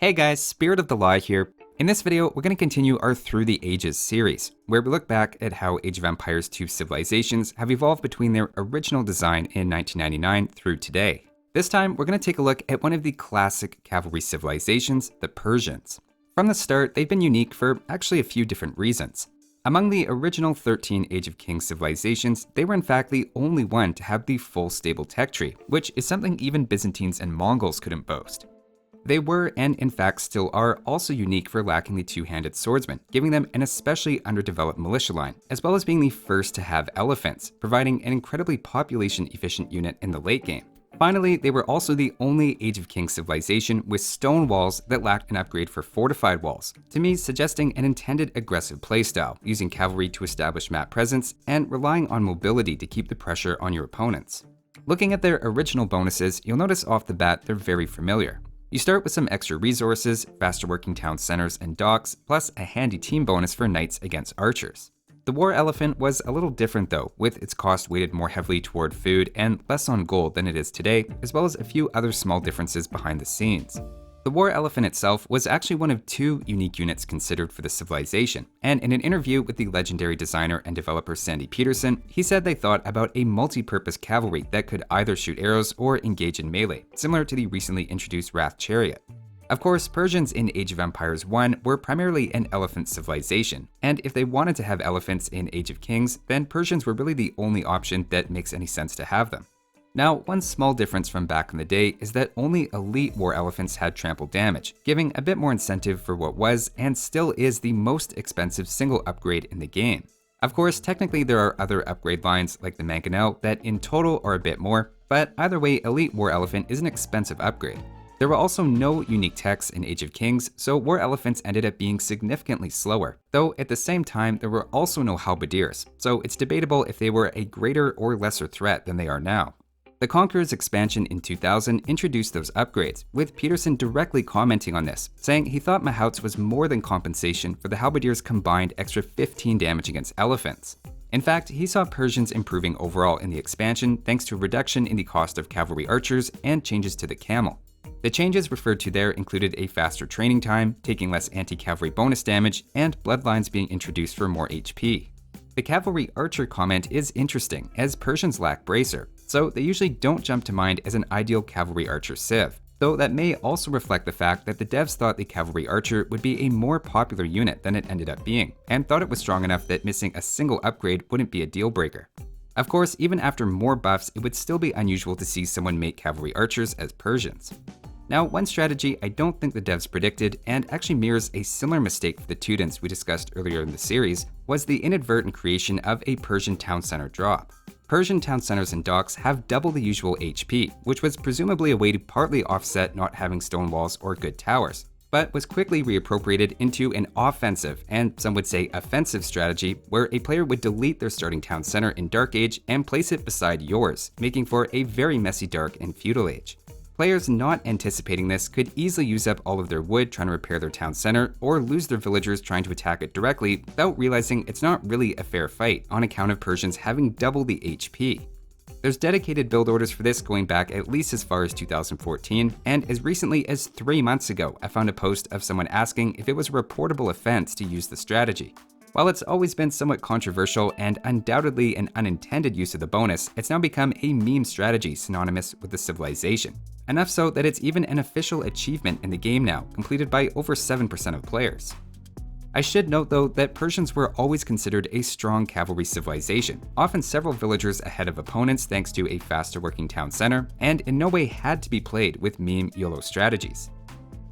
Hey guys, Spirit of the Law here. In this video, we're going to continue our Through the Ages series, where we look back at how Age of Empires 2 civilizations have evolved between their original design in 1999 through today. This time, we're going to take a look at one of the classic cavalry civilizations, the Persians. From the start, they've been unique for actually a few different reasons. Among the original 13 Age of Kings civilizations, they were in fact the only one to have the full stable tech tree, which is something even Byzantines and Mongols couldn't boast. They were, and in fact still are, also unique for lacking the two-handed swordsman, giving them an especially underdeveloped militia line, as well as being the first to have elephants, providing an incredibly population-efficient unit in the late game. Finally, they were also the only Age of Kings civilization with stone walls that lacked an upgrade for fortified walls, to me suggesting an intended aggressive playstyle, using cavalry to establish map presence and relying on mobility to keep the pressure on your opponents. Looking at their original bonuses, you'll notice off the bat they're very familiar. You start with some extra resources, faster working town centers and docks, plus a handy team bonus for knights against archers. The war elephant was a little different though, with its cost weighted more heavily toward food and less on gold than it is today, as well as a few other small differences behind the scenes. The war elephant itself was actually one of two unique units considered for the civilization, and in an interview with the legendary designer and developer Sandy Peterson, he said they thought about a multi-purpose cavalry that could either shoot arrows or engage in melee, similar to the recently introduced Wrath Chariot. Of course, Persians in Age of Empires 1 were primarily an elephant civilization, and if they wanted to have elephants in Age of Kings, then Persians were really the only option that makes any sense to have them. Now, one small difference from back in the day is that only elite war elephants had trample damage, giving a bit more incentive for what was and still is the most expensive single upgrade in the game. Of course, technically there are other upgrade lines like the Mangonel that in total are a bit more, but either way, elite war elephant is an expensive upgrade. There were also no unique techs in Age of Kings, so war elephants ended up being significantly slower, though at the same time there were also no halberdiers, so it's debatable if they were a greater or lesser threat than they are now. The Conquerors Expansion in 2000 introduced those upgrades, with Peterson directly commenting on this, saying he thought Mahouts was more than compensation for the halberdiers' combined extra 15 damage against elephants. In fact, he saw Persians improving overall in the expansion thanks to a reduction in the cost of cavalry archers and changes to the camel. The changes referred to there included a faster training time, taking less anti-cavalry bonus damage, and bloodlines being introduced for more HP. The cavalry archer comment is interesting, as Persians lack bracer, so they usually don't jump to mind as an ideal cavalry archer civ, though that may also reflect the fact that the devs thought the cavalry archer would be a more popular unit than it ended up being, and thought it was strong enough that missing a single upgrade wouldn't be a deal breaker. Of course, even after more buffs, it would still be unusual to see someone make cavalry archers as Persians. Now, one strategy I don't think the devs predicted, and actually mirrors a similar mistake for the Teutons we discussed earlier in the series, was the inadvertent creation of a Persian town center drop. Persian town centers and docks have double the usual HP, which was presumably a way to partly offset not having stone walls or good towers, but was quickly reappropriated into an offensive, and some would say offensive strategy, where a player would delete their starting town center in Dark Age and place it beside yours, making for a very messy Dark and Feudal Age. Players not anticipating this could easily use up all of their wood trying to repair their town center, or lose their villagers trying to attack it directly without realizing it's not really a fair fight on account of Persians having double the HP. There's dedicated build orders for this going back at least as far as 2014, and as recently as 3 months ago, I found a post of someone asking if it was a reportable offense to use the strategy. While it's always been somewhat controversial and undoubtedly an unintended use of the bonus, it's now become a meme strategy synonymous with the civilization. Enough so that it's even an official achievement in the game now, completed by over 7% of players. I should note though that Persians were always considered a strong cavalry civilization, often several villagers ahead of opponents thanks to a faster working town center, and in no way had to be played with meme YOLO strategies.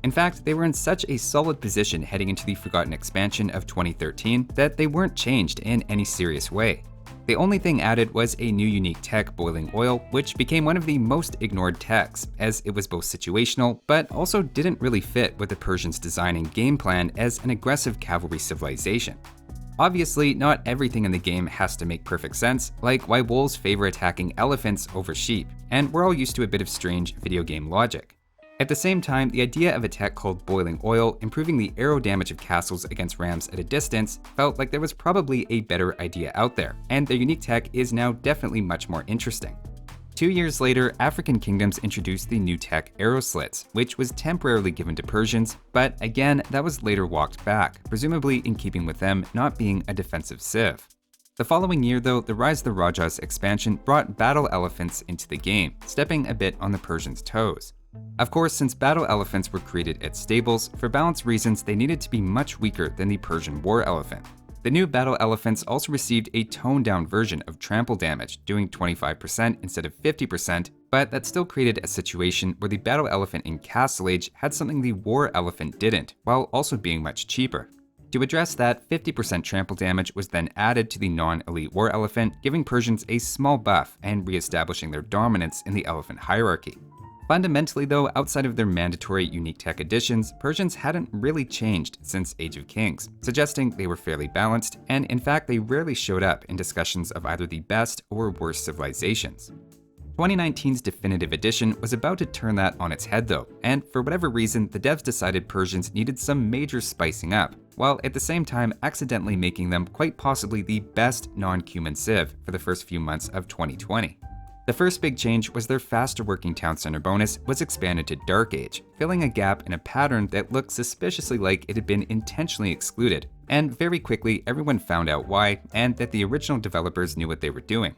In fact, they were in such a solid position heading into the Forgotten Expansion of 2013 that they weren't changed in any serious way. The only thing added was a new unique tech, Boiling Oil, which became one of the most ignored techs, as it was both situational, but also didn't really fit with the Persians' design and game plan as an aggressive cavalry civilization. Obviously, not everything in the game has to make perfect sense, like why wolves favor attacking elephants over sheep, and we're all used to a bit of strange video game logic. At the same time, the idea of a tech called Boiling Oil improving the arrow damage of castles against rams at a distance felt like there was probably a better idea out there, and their unique tech is now definitely much more interesting. 2 years later, African kingdoms introduced the new tech arrow slits, which was temporarily given to Persians, but again, that was later walked back, presumably in keeping with them not being a defensive civ. The following year though, the rise of the Conquerors Expansion brought battle elephants into the game, stepping a bit on the Persians' toes. Of course, since battle elephants were created at stables, for balance reasons they needed to be much weaker than the Persian war elephant. The new battle elephants also received a toned-down version of trample damage, doing 25% instead of 50%, but that still created a situation where the battle elephant in Castle Age had something the war elephant didn't, while also being much cheaper. To address that, 50% trample damage was then added to the non-elite war elephant, giving Persians a small buff and re-establishing their dominance in the elephant hierarchy. Fundamentally though, outside of their mandatory unique tech additions, Persians hadn't really changed since Age of Kings, suggesting they were fairly balanced, and in fact they rarely showed up in discussions of either the best or worst civilizations. 2019's definitive edition was about to turn that on its head though, and for whatever reason the devs decided Persians needed some major spicing up, while at the same time accidentally making them quite possibly the best non-Cuman civ for the first few months of 2020. The first big change was their faster working town center bonus was expanded to Dark Age, filling a gap in a pattern that looked suspiciously like it had been intentionally excluded, and very quickly everyone found out why, and that the original developers knew what they were doing.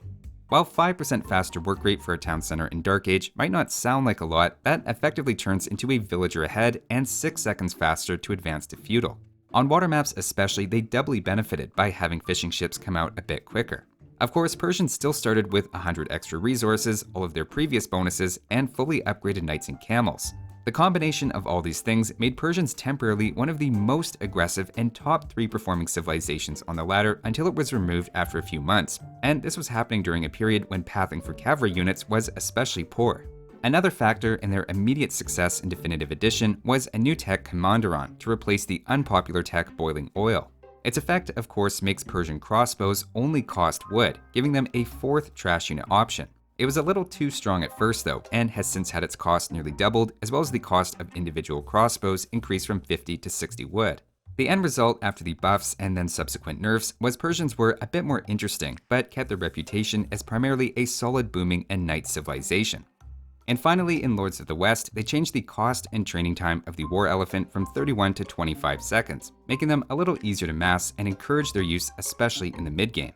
While 5% faster work rate for a town center in Dark Age might not sound like a lot, that effectively turns into a villager ahead and 6 seconds faster to advance to feudal. On water maps especially, they doubly benefited by having fishing ships come out a bit quicker. Of course, Persians still started with 100 extra resources, all of their previous bonuses, and fully upgraded knights and camels. The combination of all these things made Persians temporarily one of the most aggressive and top 3 performing civilizations on the ladder until it was removed after a few months, and this was happening during a period when pathing for cavalry units was especially poor. Another factor in their immediate success in Definitive Edition was a new tech Commanderon to replace the unpopular tech Boiling Oil. Its effect, of course, makes Persian crossbows only cost wood, giving them a 4th trash unit option. It was a little too strong at first though, and has since had its cost nearly doubled, as well as the cost of individual crossbows increased from 50 to 60 wood. The end result after the buffs and then subsequent nerfs was Persians were a bit more interesting, but kept their reputation as primarily a solid booming and knight civilization. And finally, in Lords of the West, they changed the cost and training time of the war elephant from 31 to 25 seconds, making them a little easier to mass and encourage their use especially in the mid-game.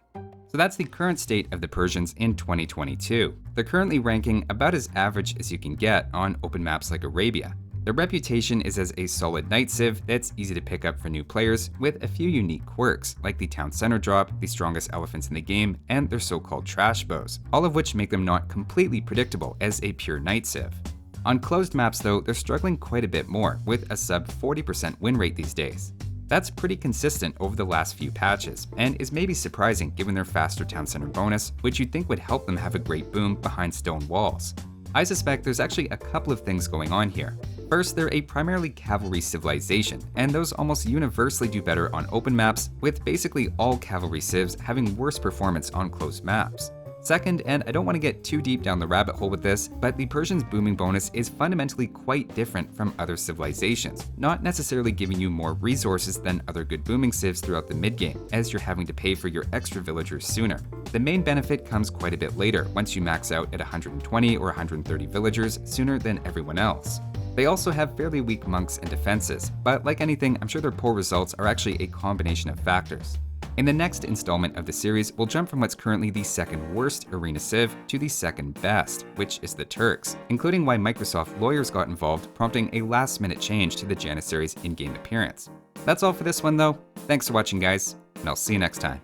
So that's the current state of the Persians in 2022. They're currently ranking about as average as you can get on open maps like Arabia. Their reputation is as a solid knight civ that's easy to pick up for new players, with a few unique quirks, like the town center drop, the strongest elephants in the game, and their so-called trash bows, all of which make them not completely predictable as a pure knight civ. On closed maps though, they're struggling quite a bit more, with a sub 40% win rate these days. That's pretty consistent over the last few patches, and is maybe surprising given their faster town center bonus, which you'd think would help them have a great boom behind stone walls. I suspect there's actually a couple of things going on here. First, they're a primarily cavalry civilization, and those almost universally do better on open maps, with basically all cavalry civs having worse performance on closed maps. Second, and I don't want to get too deep down the rabbit hole with this, but the Persians' booming bonus is fundamentally quite different from other civilizations, not necessarily giving you more resources than other good booming civs throughout the mid-game, as you're having to pay for your extra villagers sooner. The main benefit comes quite a bit later, once you max out at 120 or 130 villagers sooner than everyone else. They also have fairly weak monks and defenses, but like anything, I'm sure their poor results are actually a combination of factors. In the next installment of the series, we'll jump from what's currently the second worst arena civ to the second best, which is the Turks, including why Microsoft lawyers got involved, prompting a last-minute change to the Janissary's in-game appearance. That's all for this one though. Thanks for watching guys, and I'll see you next time.